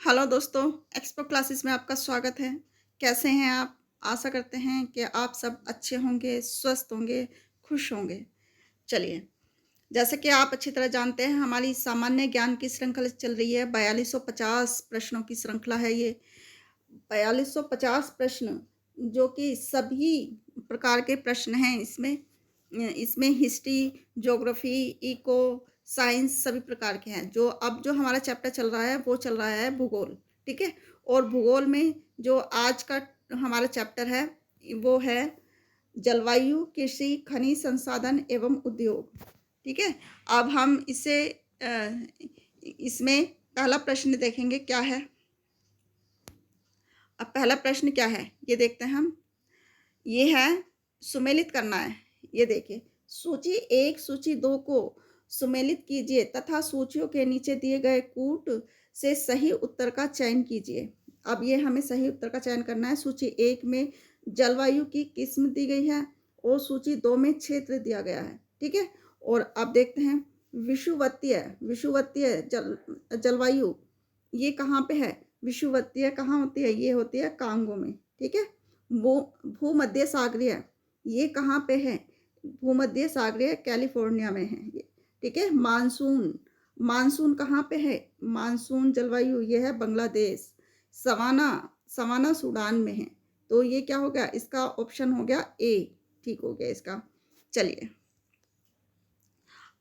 Hello दोस्तों, expo classes में आपका स्वागत है। कैसे हैं आप? आशा करते हैं कि आप सब अच्छे होंगे, स्वस्थ होंगे, खुश होंगे। चलिए, जैसे कि आप अच्छी तरह जानते हैं, हमारी सामान्य ज्ञान की श्रृंखला चल रही है। 4250 प्रश्नों की श्रृंखला है ये। 4250 प्रश्न, जो कि सभी प्रकार के प्रश्न हैं इसमें। इसमें हिस्ट्री, ज्योग्राफी, इको, साइंस सभी प्रकार के हैं। जो हमारा चैप्टर चल रहा है वो चल रहा है भूगोल, ठीक है? और भूगोल में जो आज का हमारा चैप्टर है वो है जलवायु, कृषि, खनिज संसाधन एवं उद्योग, ठीक है? अब हम इसमें पहला प्रश्न देखेंगे क्या है। अब पहला प्रश्न क्या है ये देखते हैं हम। ये है सुमेलित करना है। ये देखिए, सूची 1 सूची 2 को सुमेलित कीजिए तथा सूचियों के नीचे दिए गए कूट से सही उत्तर का चयन कीजिए। अब ये हमें सही उत्तर का चयन करना है। सूची 1 में जलवायु की किस्म दी गई है और सूची 2 में क्षेत्र दिया गया है, ठीक है? और अब देखते हैं विषुवतीय जलवायु ये कहाँ पे है? विषुवतीय कहाँ होती है? ये होती है कांगो में, ठीक है? वो भूमध्य सागरीय ये कहाँ पे है? भूमध्य सागरीय कैलिफोर्निया में है ये, ठीक है? मानसून कहाँ पे है? मानसून जलवायु ये है बांग्लादेश। सवाना सवाना सूडान में है। तो ये क्या हो गया? इसका ऑप्शन हो गया ए, ठीक हो गया इसका। चलिए,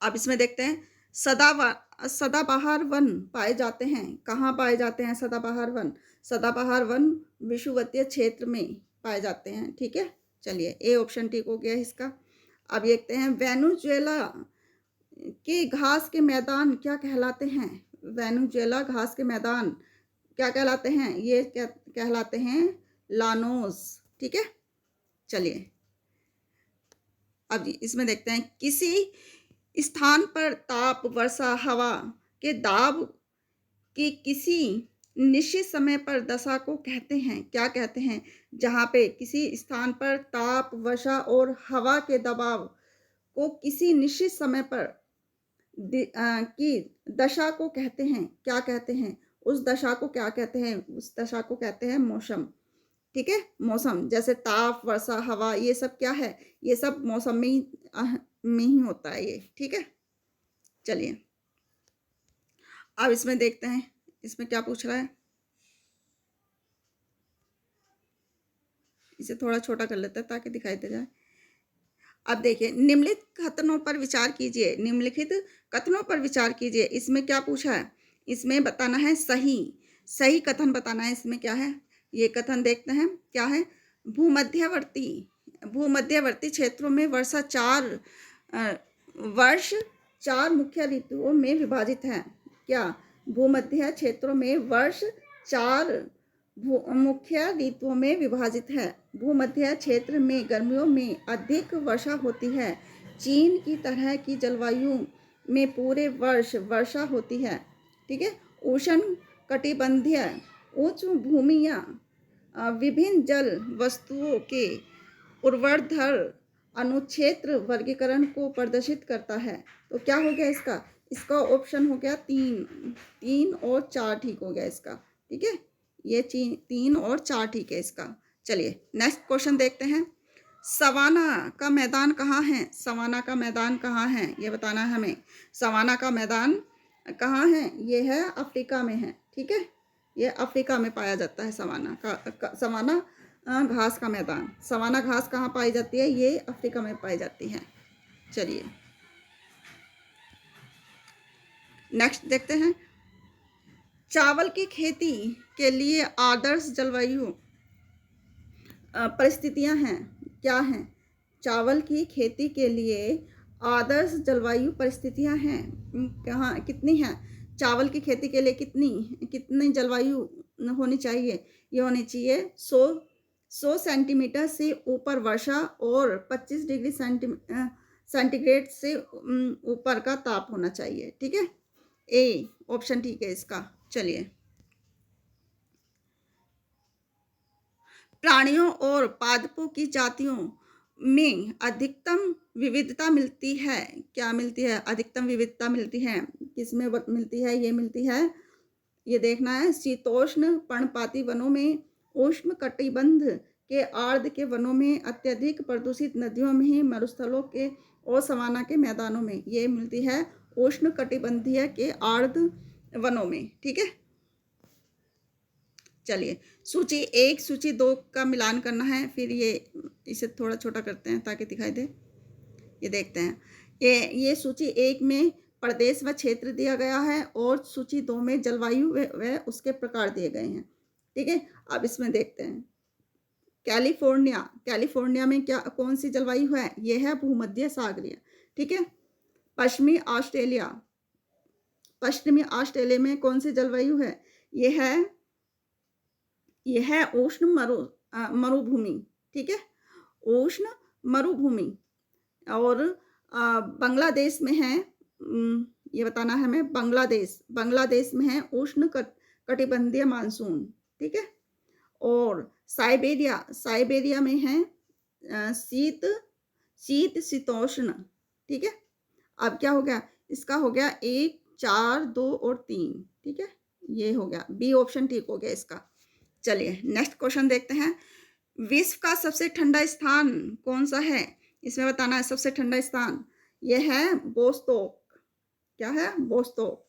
अब इसमें देखते हैं सदाबहार वन पाए जाते हैं। कहाँ पाए जाते हैं सदाबहार वन? सदाबहार वन विषुवतीय क्षेत्र में पाए जाते हैं, ठीक है? चलिए, ए ऑप्शन ठीक हो गया इसका। अब देखते हैं वेनेजुएला के घास के मैदान क्या कहलाते हैं? वेनेजुएला घास के मैदान क्या कहलाते हैं? ये क्या कहलाते हैं? लानोस, ठीक है? चलिए, अब इसमें देखते हैं किसी स्थान पर ताप, वर्षा, हवा के दाब की किसी निश्चित समय पर दशा को कहते हैं, क्या कहते हैं? जहाँ पे किसी स्थान पर ताप, वर्षा और हवा के दबाव को किसी निश्चित समय पर की दशा को कहते हैं, क्या कहते हैं? उस दशा को क्या कहते हैं? उस दशा को कहते हैं मौसम, ठीक है? मौसम जैसे ताप, वर्षा, हवा ये सब क्या है? ये सब मौसम में ही होता है ये, ठीक है? चलिए, अब इसमें देखते हैं इसमें क्या पूछ रहा है। इसे थोड़ा छोटा कर लेते हैं ताकि दिखाई दे जाए। अब देखिए, निम्नलिखित कथनों पर विचार कीजिए। निम्नलिखित कथनों पर विचार कीजिए। इसमें क्या पूछा है? इसमें बताना है सही कथन बताना है। इसमें क्या है? ये कथन देखते हैं क्या है। भूमध्यवर्ती क्षेत्रों में वर्ष चार मुख्य ऋतुओं में विभाजित है। क्या? भूमध्य क्षेत्रों में वर्ष चार मुख्य ऋतुओं में विभाजित है। भूमध्य क्षेत्र में गर्मियों में अधिक वर्षा होती है। चीन की तरह की जलवायु में पूरे वर्ष वर्षा होती है, ठीक है? उष्ण कटिबंधीय उच्च भूमियां विभिन्न जल वस्तुओं के ऊर्ध्वाधर अनुक्षेत्र वर्गीकरण को प्रदर्शित करता है। तो क्या हो गया इसका ऑप्शन हो गया 3 और 4 ठीक हो गया इसका, ठीक है? ये 3 और 4 ठीक है इसका। चलिए, नेक्स्ट क्वेश्चन देखते हैं। सवाना का मैदान कहाँ है? सवाना का मैदान कहाँ है ये बताना है हमें। सवाना का मैदान कहाँ है? ये है अफ्रीका में है, ठीक है? ये अफ्रीका में पाया जाता है सवाना घास का मैदान। सवाना घास कहाँ पाई जाती है? ये अफ्रीका में पाई जाती है। चलिए, नेक्स्ट देखते हैं। चावल की खेती के लिए आदर्श जलवायु परिस्थितियां हैं, क्या हैं? चावल की खेती के लिए आदर्श जलवायु परिस्थितियां हैं कहाँ, कितनी हैं? चावल की खेती के लिए कितनी जलवायु होनी चाहिए? ये होनी चाहिए 100 सेंटीमीटर से ऊपर वर्षा और 25 डिग्री सेंटीग्रेड से ऊपर का ताप होना चाहिए, ठीक है? ए ऑप्शन ठीक है इसका। चलिए, प्राणियों और पादपों की जातियों में अधिकतम विविधता मिलती है। क्या मिलती है? अधिकतम विविधता मिलती है। किसमें मिलती है? ये मिलती है ये देखना है। शीतोष्ण पर्णपाती वनों में, उष्ण कटिबंध के आर्द्र के वनों में, अत्यधिक प्रदूषित नदियों में, मरुस्थलों के और सवाना के मैदानों में। ये मिलती है उष्ण कटिबंधीय के आर्द्र वनों में। ठीक है, चलिए सूची 1 सूची 2 का मिलान करना है। फिर ये इसे थोड़ा छोटा करते हैं ताकि दिखाई दे। ये देखते हैं, ये सूची 1 में प्रदेश व क्षेत्र दिया गया है और सूची 2 में जलवायु व उसके प्रकार दिए गए हैं। ठीक है, अब इसमें देखते हैं। कैलिफोर्निया में क्या कौन सी जलवायु है? ये है भूमध्य सागरीय। ठीक है, पश्चिमी ऑस्ट्रेलिया में कौन सी जलवायु है? ये है उष्ण मरुभूमि। ठीक है, उष्ण मरुभूमि। और बांग्लादेश में है, ये बताना है हमें, बांग्लादेश में है उष्ण कटिबंधीय मानसून। ठीक है, और साइबेरिया में है शीतोष्ण। ठीक है, अब क्या हो गया? इसका हो गया 1, 4, 2 और 3। ठीक है, ये हो गया, बी ऑप्शन ठीक हो गया इसका। चलिए नेक्स्ट क्वेश्चन देखते हैं। विश्व का सबसे ठंडा स्थान कौन सा है? इसमें बताना है सबसे ठंडा स्थान। यह है बोस्टोक। क्या है? बोस्टोक।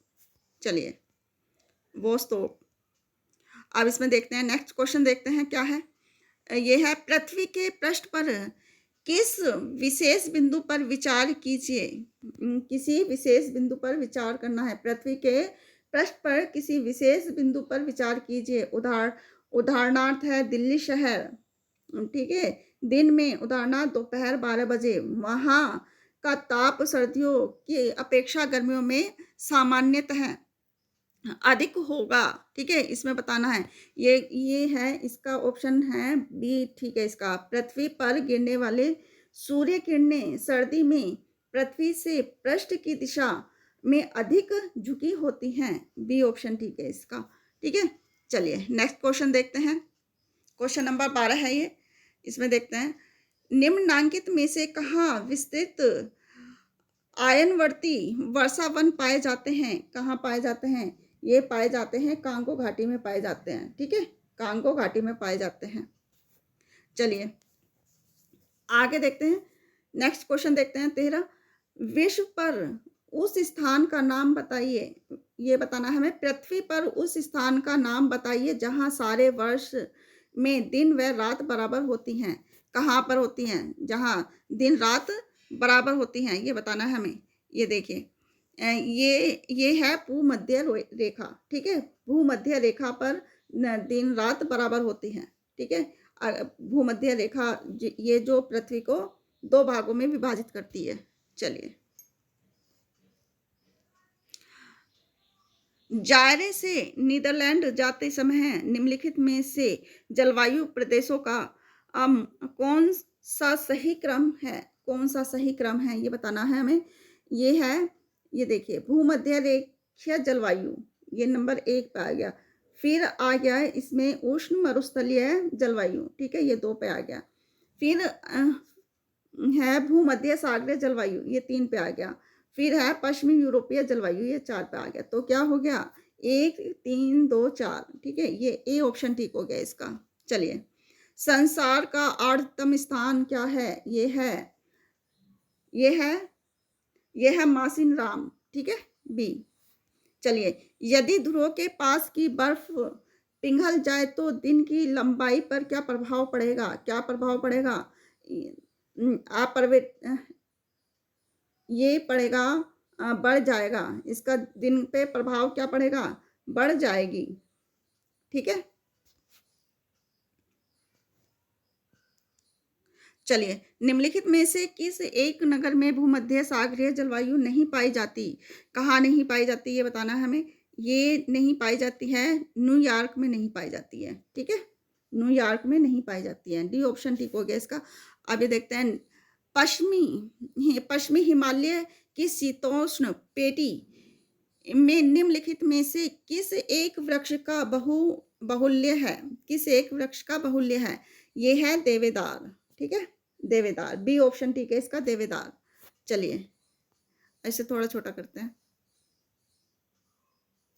चलिए बोस्टोक। अब इसमें देखते हैं, नेक्स्ट क्वेश्चन देखते हैं क्या है। यह है पृथ्वी के पृष्ठ पर किस विशेष बिंदु पर विचार कीजिए। किसी विशेष बिंदु पर विचार करना है। पृथ्वी के पृष्ठ पर किसी विशेष बिंदु पर विचार कीजिए। उदाहरणार्थ है दिल्ली शहर। ठीक है, दिन में उदाहरणार्थ दोपहर 12 बजे वहाँ का ताप सर्दियों की अपेक्षा गर्मियों में सामान्यतः अधिक होगा। ठीक है, इसमें बताना है। ये है इसका ऑप्शन है बी। ठीक है, इसका पृथ्वी पर गिरने वाले सूर्य किरणें सर्दी में पृथ्वी से पृष्ठ की दिशा में अधिक झुकी होती हैं। बी ऑप्शन ठीक है इसका। ठीक है, चलिए नेक्स्ट क्वेश्चन देखते हैं। क्वेश्चन नंबर 12 है ये। इसमें देखते हैं, निम्नांकित में से कहाँ विस्तृत आयनवर्ती वर्षा वन पाए जाते हैं? कहाँ पाए जाते हैं? ये पाए जाते हैं कांगो घाटी में पाए जाते हैं। ठीक है, कांगो घाटी में पाए जाते हैं। चलिए आगे देखते हैं, नेक्स्ट क्वेश्चन देखते हैं 13। विश्व पर उस स्थान का नाम बताइए। ये बताना है हमें, पृथ्वी पर उस स्थान का नाम बताइए जहां सारे वर्ष में दिन व रात बराबर होती हैं। कहाँ पर होती हैं? जहां दिन रात बराबर होती हैं, ये बताना है हमें। ये देखिए, ये है भूमध्य रेखा। ठीक है, भूमध्य रेखा पर दिन रात बराबर होती हैं। ठीक है, भूमध्य रेखा ये जो पृथ्वी को 2 भागों में विभाजित करती है। चलिए, जायरे से नीदरलैंड जाते समय निम्नलिखित में से जलवायु प्रदेशों का कौन सा सही क्रम है? कौन सा सही क्रम है ये बताना है हमें। ये है, ये देखिए, भूमध्य रेखीय जलवायु, ये नंबर 1 पे आ गया। फिर आ गया है इसमें उष्ण मरुस्थलीय जलवायु। ठीक है, ये 2 पे आ गया। फिर है भूमध्य सागरीय जलवायु, ये 3 पे आ गया। फिर है पश्चिमी यूरोपीय जलवायु, ये 4 पे आ गया। तो क्या हो गया? 1, 3, 2, 4। ठीक है, ये ए ऑप्शन ठीक हो गया इसका। चलिए, संसार का आर्द्रतम स्थान क्या है? ये है मासिनराम। ठीक है, बी। चलिए, यदि ध्रुव के पास की बर्फ पिघल जाए तो दिन की लंबाई पर क्या प्रभाव पड़ेगा? क्या प्रभाव पड़ेगा? ये पड़ेगा, बढ़ जाएगा। इसका दिन पे प्रभाव क्या पड़ेगा? बढ़ जाएगी। ठीक है, चलिए, निम्नलिखित में से किस एक नगर में भूमध्य सागरीय जलवायु नहीं पाई जाती? कहाँ नहीं पाई जाती ये बताना है हमें। ये नहीं पाई जाती है, न्यूयॉर्क में नहीं पाई जाती है। ठीक है, न्यूयॉर्क में नहीं पाई जाती है। डी ऑप्शन ठीक हो गया इसका। अब ये देखते हैं, पश्चिमी हिमालय की शीतोष्ण पेटी में निम्नलिखित में से किस एक वृक्ष का बहुल्य है? किस एक वृक्ष का बहुल्य है? ये है देवदार। ठीक है, देवदार। बी ऑप्शन ठीक है इसका, देवदार। चलिए ऐसे थोड़ा छोटा करते हैं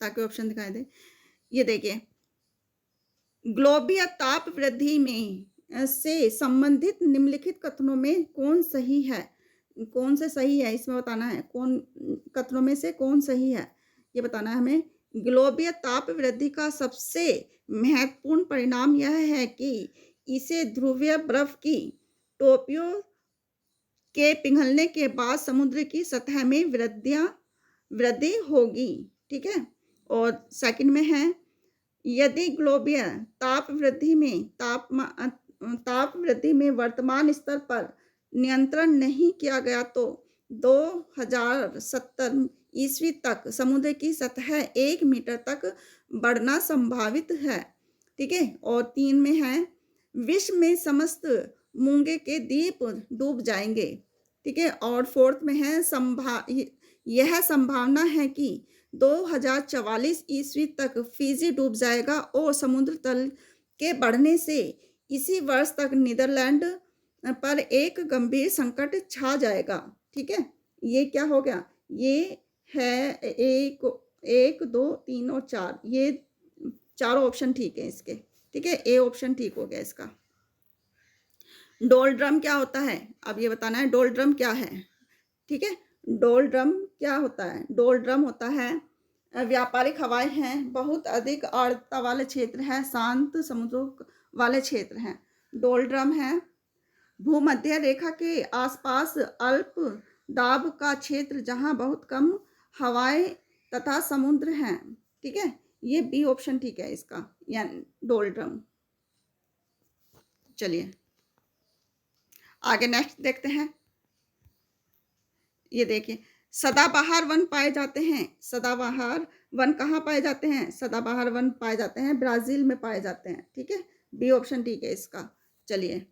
ताकि ऑप्शन दिखाई दे। ये देखिए, ग्लोबीय ताप वृद्धि में से संबंधित निम्नलिखित कथनों में कौन सही है? कौन से सही है इसमें बताना है, कौन कथनों में से कौन सही है, ये बताना है हमें। ग्लोबीय ताप वृद्धि का सबसे महत्वपूर्ण परिणाम यह है कि इसे ध्रुवीय बर्फ की टोपियों के पिघलने के बाद समुद्र की सतह में वृद्धि होगी, ठीक है। और सेकंड में है, यदि ग्लोबीय ताप वृद्धि में वर्तमान स्तर पर नियंत्रण नहीं किया गया तो 2070 ईस्वी तक समुद्र की सतह 1 मीटर तक बढ़ना संभावित है, ठीक है। और 3 में है, विश्व में समस्त मूंगे के द्वीप डूब जाएंगे, ठीक है। और 4th में है, यह संभावना है कि 2044 ईस्वी तक फिजी डूब जाएगा और समुद्र तल के बढ़ने से इसी वर्ष तक नीदरलैंड पर एक गंभीर संकट छा जाएगा, ठीक है। ये क्या हो गया, ये है 1, 2, 3 और 4, ये चारों ऑप्शन ठीक है इसके, ठीक है। ए ऑप्शन ठीक हो गया इसका। डोलड्रम क्या होता है, अब ये बताना है डोलड्रम क्या है, ठीक है। डोलड्रम क्या होता है, डोलड्रम होता है व्यापारिक हवाएं हैं, बहुत अधिक आर्द्रता वाले क्षेत्र हैं, शांत समुद्रों वाले क्षेत्र हैं। डोलड्रम है भूमध्य रेखा के आसपास अल्प दाब का क्षेत्र जहां बहुत कम हवाएं तथा समुद्र हैं, ठीक है। ये बी ऑप्शन ठीक है इसका, यानी डोलड्रम। चलिए आगे नेक्स्ट देखते हैं। ये देखिए, सदाबहार वन पाए जाते हैं। सदाबहार वन कहाँ पाए जाते हैं? सदाबहार वन पाए जाते हैं ब्राजील में पाए जाते हैं, ठीक है। बी ऑप्शन ठीक है इसका। चलिए,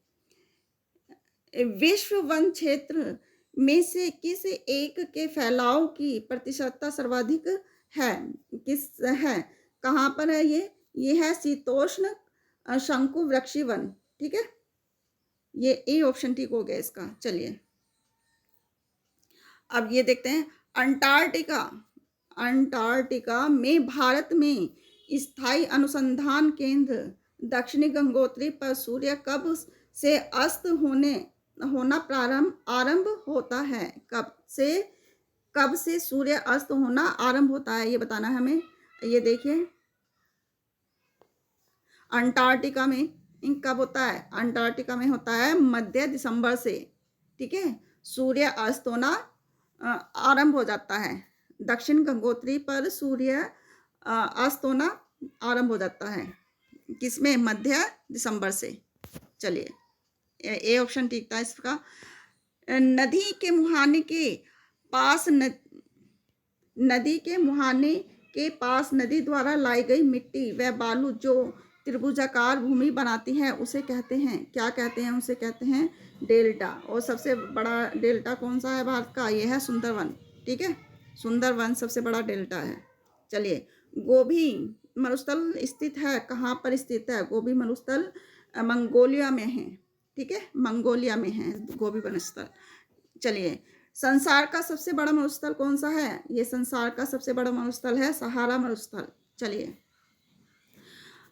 विश्व वन क्षेत्र में से किस एक के फैलाव की प्रतिशतता सर्वाधिक है? किस है, कहाँ पर है ये है शीतोष्ण शंकु वृक्षी वन, ठीक है। ये ए ऑप्शन ठीक हो गया इसका। चलिए अब ये देखते हैं, अंटार्कटिका में भारत में स्थायी अनुसंधान केंद्र दक्षिणी गंगोत्री पर सूर्य कब से अस्त होना आरंभ होता है? कब से सूर्य अस्त होना आरंभ होता है, ये बताना है हमें। ये देखिए, अंटार्कटिका में कब होता है? अंटार्कटिका में होता है मध्य दिसंबर से, ठीक है। सूर्य अस्त होना आरंभ हो जाता है। दक्षिण गंगोत्री पर सूर्य अस्त होना आरंभ हो जाता है, किसमें? मध्य दिसंबर से। चलिए, ए ऑप्शन ठीक था इसका। नदी के मुहाने के पास नदी द्वारा लाई गई मिट्टी व बालू जो त्रिभुजाकार भूमि बनाती है उसे कहते हैं, क्या कहते हैं? उसे कहते हैं डेल्टा। और सबसे बड़ा डेल्टा कौन सा है भारत का? यह है सुंदरवन, ठीक है। सुंदरवन सबसे बड़ा डेल्टा है। चलिए, गोबी मरुस्थल स्थित है, कहाँ पर स्थित है? गोबी मरुस्थल मंगोलिया में है, ठीक है। मंगोलिया में है गोबी मरुस्थल। चलिए, संसार का सबसे बड़ा मरुस्थल कौन सा है? ये संसार का सबसे बड़ा मरुस्थल है सहारा मरुस्थल। चलिए,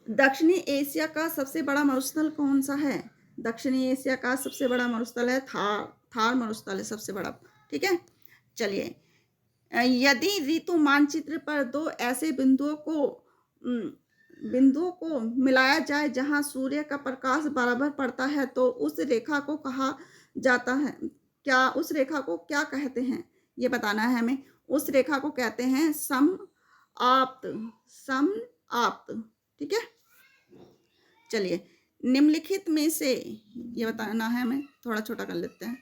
दक्षिणी एशिया का सबसे बड़ा मरुस्थल कौन सा है? दक्षिणी एशिया का सबसे बड़ा मरुस्थल है थार मरुस्थल है सबसे बड़ा, ठीक है। चलिए, यदि ऋतु मानचित्र पर दो ऐसे बिंदुओं को मिलाया जाए जहां सूर्य का प्रकाश बराबर पड़ता है तो उस रेखा को कहा जाता है, क्या उस रेखा को क्या कहते हैं? ये बताना है हमें। उस रेखा को कहते हैं सम आप्त, ठीक है। चलिए, निम्नलिखित में से, ये बताना है हमें, थोड़ा छोटा कर लेते हैं।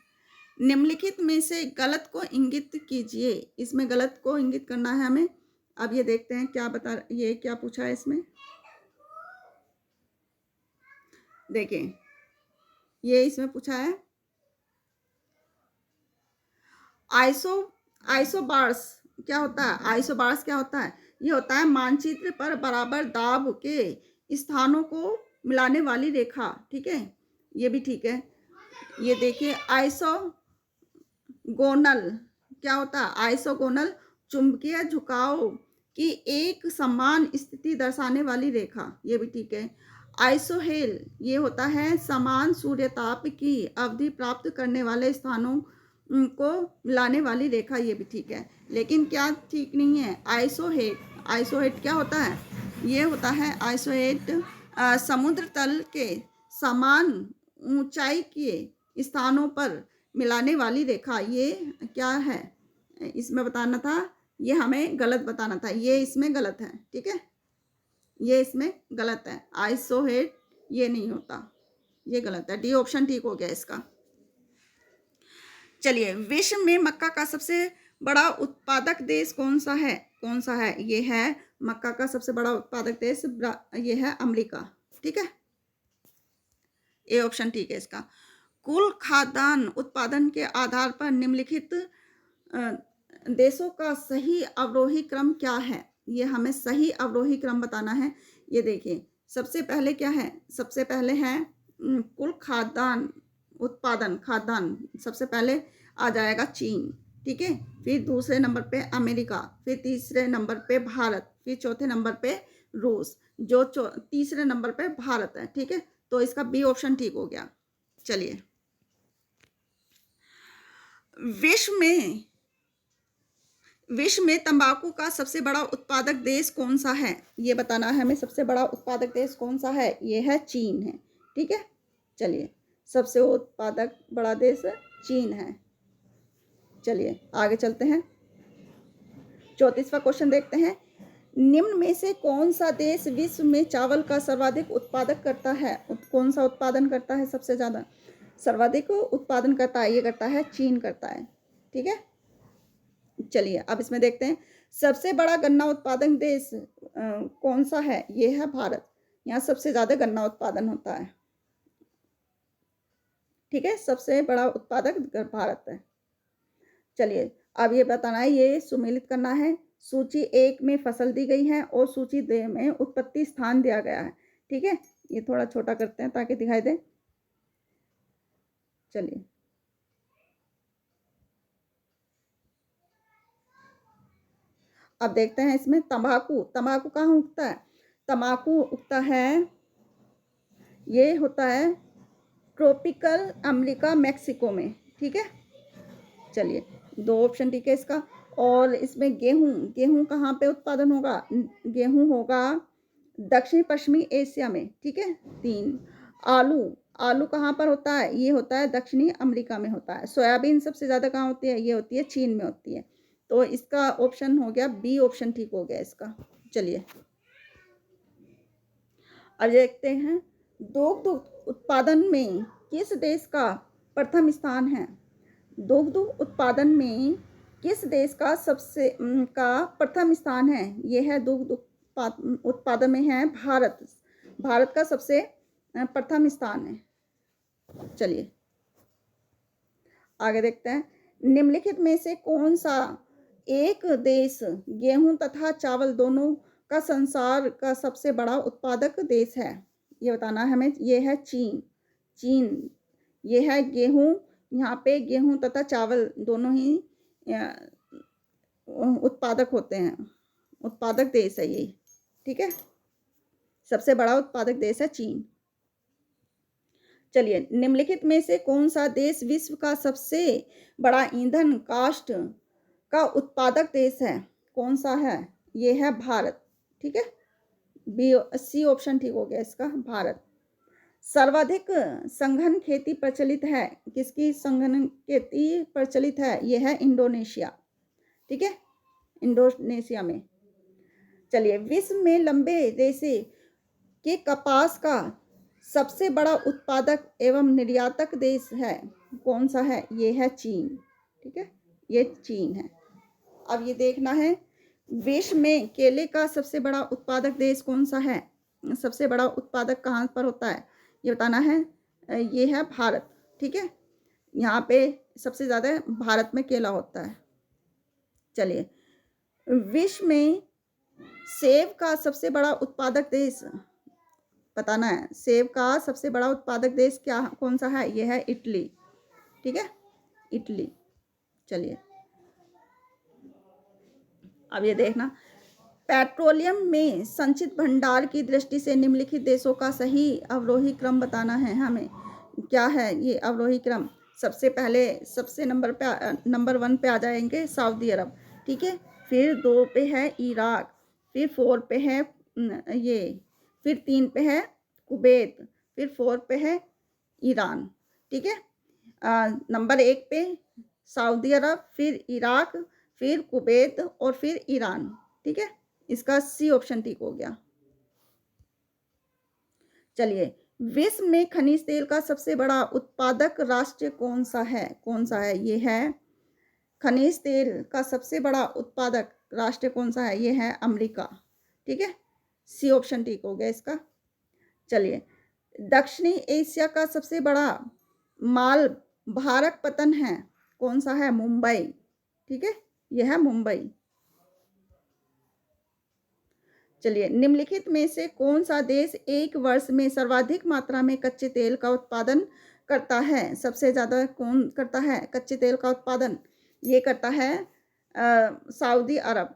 निम्नलिखित में से गलत को इंगित कीजिए। इसमें गलत को इंगित करना है हमें। अब ये देखते हैं ये क्या पूछा है इसमें। देखिए, ये इसमें पूछा है आइसोबार्स क्या होता है? आइसोबार्स क्या होता है? ये होता है मानचित्र पर बराबर दाब के स्थानों को मिलाने वाली रेखा, ठीक है। ये भी ठीक है। ये देखिए, आइसोगोनल क्या होता है? आइसोगोनल चुंबकीय झुकाव कि एक समान स्थिति दर्शाने वाली रेखा, ये भी ठीक है। आइसोहेल ये होता है समान सूर्यताप की अवधि प्राप्त करने वाले स्थानों को मिलाने वाली रेखा, ये भी ठीक है। लेकिन क्या ठीक नहीं है? आइसोहेट, आइसोहेट क्या होता है? ये होता है आइसोहेट समुद्र तल के समान ऊंचाई के स्थानों पर मिलाने वाली रेखा। ये क्या है इसमें बताना था, ये हमें गलत बताना था, ये इसमें गलत है, ठीक है, ये इसमें गलत है। आइसोहेट ये नहीं होता, ये गलत है। डी ऑप्शन ठीक हो गया इसका। चलिए, विश्व में मक्का का सबसे बड़ा उत्पादक देश कौन सा है? कौन सा है? ये है मक्का का सबसे बड़ा उत्पादक देश, ये है अमेरिका, ठीक है, ए ऑप्शन ठीक है इसका। कुल खाद्यान्न उत्पादन के आधार पर निम्नलिखित देशों का सही अवरोही क्रम क्या है? ये हमें सही अवरोही क्रम बताना है। ये देखिए, सबसे पहले क्या है? सबसे पहले है कुल खाद्यान्न उत्पादन, खाद्यान्न सबसे पहले आ जाएगा चीन, ठीक है, फिर दूसरे नंबर पे अमेरिका, फिर तीसरे नंबर पे भारत, फिर चौथे नंबर पे रूस, जो तीसरे नंबर पे भारत है, ठीक है, तो इसका बी ऑप्शन ठीक हो गया। चलिए, विश्व में तंबाकू का सबसे बड़ा उत्पादक देश कौन सा है? ये बताना है हमें, सबसे बड़ा उत्पादक देश कौन सा है? ये है चीन है, ठीक है। चलिए, सबसे उत्पादक बड़ा देश चीन है। चलिए आगे चलते हैं, 34वां क्वेश्चन देखते हैं। निम्न में से कौन सा देश विश्व में चावल का सर्वाधिक उत्पादक करता है? कौन सा उत्पादन करता है सबसे ज़्यादा? सर्वाधिक उत्पादन करता है, ये करता है चीन करता है, ठीक है। चलिए अब इसमें देखते हैं, सबसे बड़ा गन्ना उत्पादन देश कौन सा है? ये है भारत, यहाँ सबसे ज़्यादा गन्ना उत्पादन होता है, ठीक है, सबसे बड़ा उत्पादक भारत है। चलिए अब ये बताना है, ये सुमेलित करना है। सूची 1 में फसल दी गई है और सूची 2 में उत्पत्ति स्थान दिया गया है, ठीक है। ये थोड़ा छोटा करते हैं ताकि दिखाई दे। चलिए अब देखते हैं इसमें तंबाकू, तंबाकू कहाँ उगता है? तंबाकू उगता है, ये होता है ट्रॉपिकल अमेरिका मैक्सिको में, ठीक है। चलिए 2 ऑप्शन ठीक है इसका। और इसमें गेहूं, गेहूं कहाँ पे उत्पादन होगा? गेहूं होगा दक्षिण पश्चिमी एशिया में, ठीक है। 3 आलू, आलू कहाँ पर होता है? ये होता है दक्षिणी अमेरिका में होता है। सोयाबीन सबसे ज़्यादा कहाँ होती है? ये होती है चीन में होती है। तो इसका ऑप्शन हो गया बी ऑप्शन ठीक हो गया इसका। चलिए अब देखते हैं, दुग्ध उत्पादन में किस देश का प्रथम स्थान है? दुग्ध उत्पादन में किस देश का सबसे का प्रथम स्थान है? यह है दुग्ध उत्पादन में है भारत, भारत का सबसे प्रथम स्थान है। चलिए आगे देखते हैं, निम्नलिखित में से कौन सा एक देश गेहूं तथा चावल दोनों का संसार का सबसे बड़ा उत्पादक देश है? ये बताना है हमें। ये है चीन, चीन ये है गेहूं, यहाँ पे गेहूं तथा चावल दोनों ही उत्पादक होते हैं, उत्पादक देश है ये, ठीक है, सबसे बड़ा उत्पादक देश है चीन। चलिए, निम्नलिखित में से कौन सा देश विश्व का सबसे बड़ा ईंधन काष्ठ का उत्पादक देश है? कौन सा है? ये है भारत, ठीक है, बी सी ऑप्शन ठीक हो गया इसका, भारत। सर्वाधिक संघन खेती प्रचलित है, किसकी संघन खेती प्रचलित है? ये है इंडोनेशिया, ठीक है, इंडोनेशिया में। चलिए, विश्व में लंबे रेशे के कपास का सबसे बड़ा उत्पादक एवं निर्यातक देश है, कौन सा है? ये है चीन, ठीक है, ये चीन है। अब ये देखना है, विश्व में केले का सबसे बड़ा उत्पादक देश कौन सा है? सबसे बड़ा उत्पादक कहाँ पर होता है? ये बताना है। ये है भारत, ठीक है, यहाँ पे सबसे ज़्यादा भारत में केला होता है। चलिए, विश्व में सेब का सबसे बड़ा उत्पादक देश बताना है। सेब का सबसे बड़ा उत्पादक देश क्या कौन सा है? ये है इटली, ठीक है, इटली। चलिए अब ये देखना, पेट्रोलियम में संचित भंडार की दृष्टि से निम्नलिखित देशों का सही अवरोही क्रम बताना है हमें। क्या है ये अवरोही क्रम? सबसे पहले सबसे नंबर 1 पे आ जाएंगे सऊदी अरब, ठीक है। फिर 2 पे है इराक, फिर 4 पे है ये, फिर 3 पे है कुवैत, फिर 4 पे है ईरान, ठीक है। नंबर 1 पे सऊदी अरब, फिर इराक, फिर कुवैत और फिर ईरान, ठीक है। इसका सी ऑप्शन ठीक हो गया। चलिए, विश्व में खनिज तेल का सबसे बड़ा उत्पादक राष्ट्र कौन सा है? कौन सा है? ये है खनिज तेल का सबसे बड़ा उत्पादक राष्ट्र कौन सा है? ये है अमेरिका, ठीक है। सी ऑप्शन ठीक हो गया इसका। चलिए, दक्षिणी एशिया का सबसे बड़ा माल भारत पतन है, कौन सा है? मुंबई, ठीक है, यह है मुंबई। चलिए, निम्नलिखित में से कौन सा देश एक वर्ष में सर्वाधिक मात्रा में कच्चे तेल का उत्पादन करता है? सबसे ज़्यादा कौन करता है कच्चे तेल का उत्पादन? ये करता है सऊदी अरब,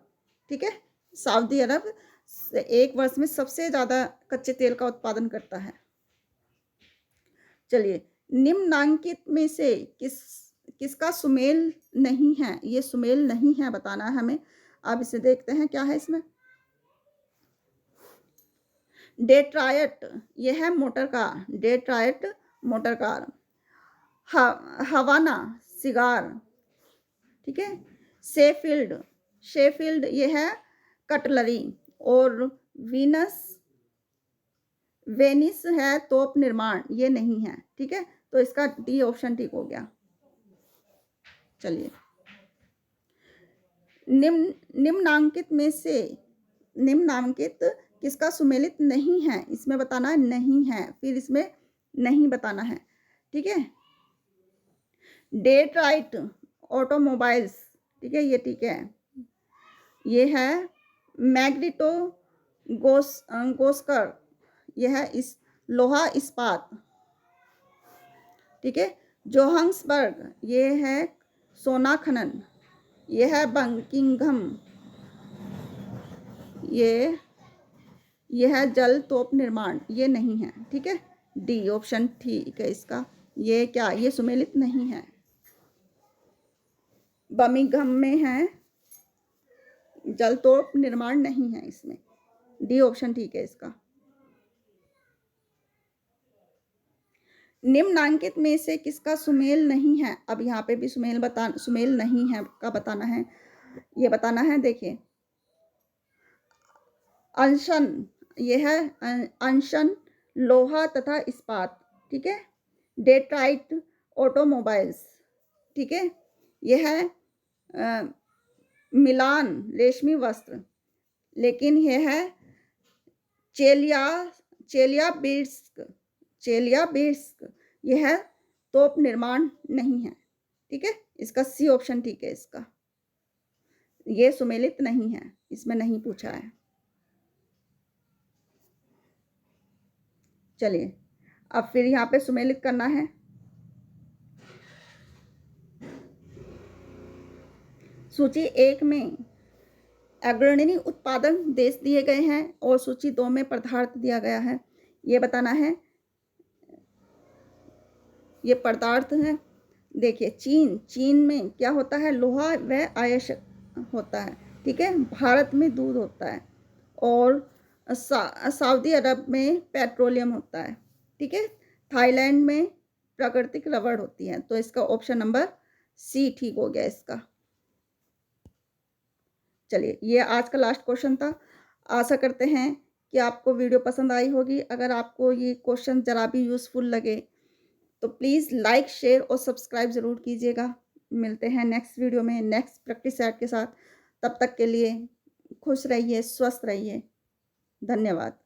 ठीक है। सऊदी अरब एक वर्ष में सबसे ज़्यादा कच्चे तेल का उत्पादन करता है। चलिए, निम्नांकित में से किसका सुमेल नहीं है? ये सुमेल नहीं है बताना है हमें। अब इसे देखते हैं क्या है इसमें। डेट्रॉयट, यह है motor car, Detroit motor car. Havana cigar, ठीक है। शेफील्ड, शेफील्ड यह है कटलरी। और वेनिस है तोप निर्माण, ये नहीं है, ठीक है। तो इसका डी ऑप्शन ठीक हो गया। चलिए, निम्नांकित में से निम्नांकित किसका सुमेलित नहीं है? इसमें बताना है नहीं है, फिर इसमें नहीं बताना है, ठीक है। डेट्रॉयट ऑटोमोबाइल्स, ठीक है, ये ठीक है। ये है मैग्नेटो गोस्कर, यह है इस लोहा इस्पात, ठीक है। जोहान्सबर्ग, ये है सोना खनन। यह है बकिंघम, ये है जल तोप निर्माण, ये नहीं है, ठीक है। डी ऑप्शन ठीक है इसका। ये क्या? ये सुमेलित नहीं है। बर्मिंघम में है, जल तोप निर्माण नहीं है इसमें। डी ऑप्शन ठीक है इसका। निम्नांकित में से किसका सुमेल नहीं है? अब यहाँ पे भी सुमेल नहीं है का बताना है, ये बताना है। देखिए, अंशन, ये है अंशन लोहा तथा इस्पात, ठीक है। डेट्राइट ऑटोमोबाइल्स, ठीक है। यह है मिलान रेशमी वस्त्र, लेकिन यह है चेलियाबिर्स्क, यह है तोप निर्माण नहीं है, ठीक है। इसका सी ऑप्शन ठीक है इसका। ये सुमेलित नहीं है, इसमें नहीं पूछा है। चलिए, अब फिर यहाँ पे सुमेलित करना है। सूची 1 में अग्रणी उत्पादन देश दिए गए हैं और सूची 2 में पदार्थ दिया गया है। ये बताना है, ये पदार्थ है। देखिए, चीन में क्या होता है? लोहा व अयस्क होता है, ठीक है। भारत में दूध होता है और सऊदी अरब में पेट्रोलियम होता है, ठीक है। थाईलैंड में प्राकृतिक रबड़ होती है। तो इसका ऑप्शन नंबर सी ठीक हो गया इसका। चलिए, ये आज का लास्ट क्वेश्चन था। आशा करते हैं कि आपको वीडियो पसंद आई होगी। अगर आपको ये क्वेश्चन ज़रा भी यूज़फुल लगे तो प्लीज़ लाइक, शेयर और सब्सक्राइब ज़रूर कीजिएगा। मिलते हैं नेक्स्ट वीडियो में नेक्स्ट प्रैक्टिस सेट के साथ। तब तक के लिए खुश रहिए, स्वस्थ रहिए। धन्यवाद।